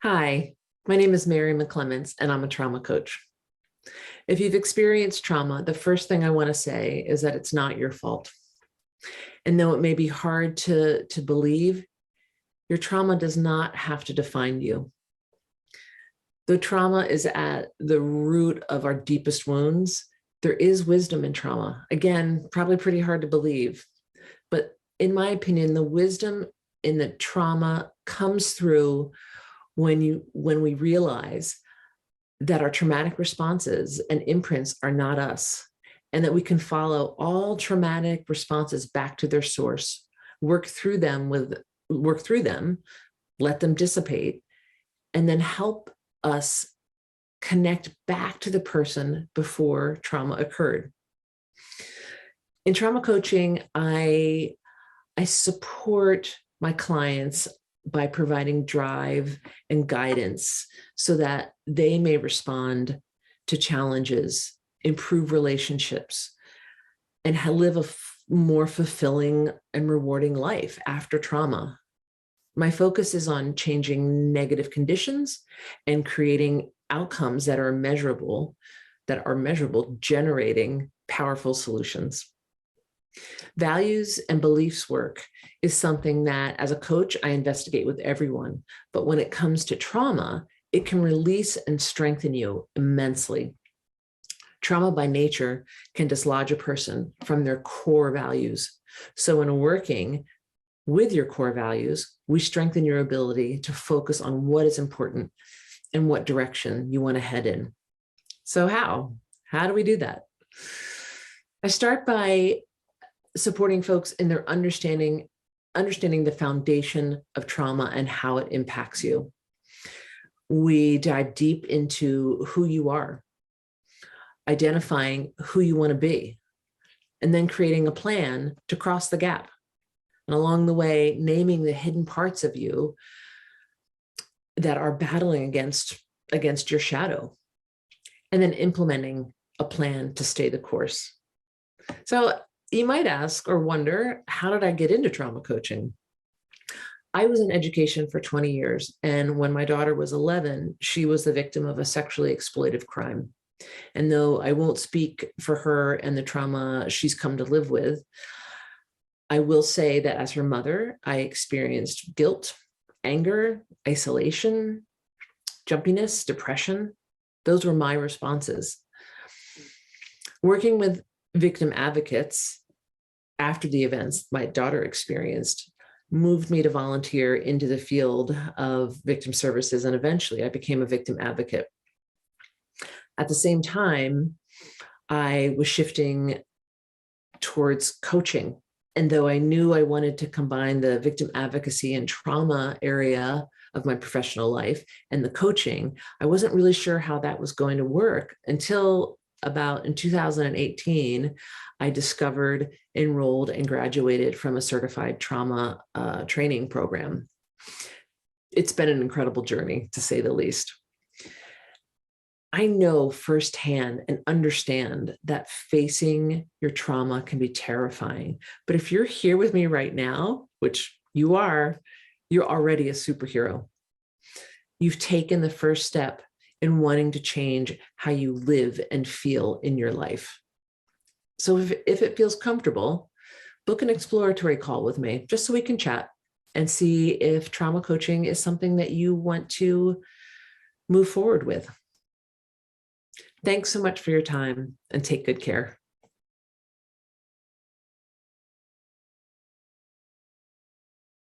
Hi, my name is Mary McClements, and I'm a trauma coach. If you've experienced trauma, the first thing I want to say is that it's not your fault. And though it may be hard to believe, your trauma does not have to define you. Though trauma is at the root of our deepest wounds, there is wisdom in trauma. Again, probably pretty hard to believe, but in my opinion, the wisdom in the trauma comes through when we realize that our traumatic responses and imprints are not us, and that we can follow all traumatic responses back to their source, work through them, let them dissipate, and then help us connect back to the person before trauma occurred. In trauma coaching, I support my clients by providing drive and guidance so that they may respond to challenges, improve relationships, and live a more fulfilling and rewarding life after trauma. My focus is on changing negative conditions and creating outcomes that are measurable, generating powerful solutions. Values and beliefs work is something that, as a coach, I investigate with everyone. But when it comes to trauma, it can release and strengthen you immensely. Trauma by nature can dislodge a person from their core values. So in working with your core values, we strengthen your ability to focus on what is important and what direction you want to head in. So how? How do we do that? I start by supporting folks in their understanding the foundation of trauma and how it impacts you. We dive deep into who you are, identifying who you want to be, and then creating a plan to cross the gap. And along the way, naming the hidden parts of you that are battling against your shadow, and then implementing a plan to stay the course. So you might ask or wonder, how did I get into trauma coaching? I was in education for 20 years. And when my daughter was 11, she was the victim of a sexually exploitive crime. And though I won't speak for her and the trauma she's come to live with, I will say that as her mother, I experienced guilt, anger, isolation, jumpiness, depression. Those were my responses. Working with victim advocates after the events my daughter experienced moved me to volunteer into the field of victim services, and eventually I became a victim advocate. At the same time, I was shifting towards coaching. And though I knew I wanted to combine the victim advocacy and trauma area of my professional life and the coaching, I wasn't really sure how that was going to work until about in 2018, I discovered, enrolled, and graduated from a certified trauma training program. It's been an incredible journey, to say the least. I know firsthand and understand that facing your trauma can be terrifying. But if you're here with me right now, which you are, you're already a superhero. You've taken the first step in wanting to change how you live and feel in your life. So if it feels comfortable, book an exploratory call with me just so we can chat and see if trauma coaching is something that you want to move forward with. Thanks so much for your time, and take good care.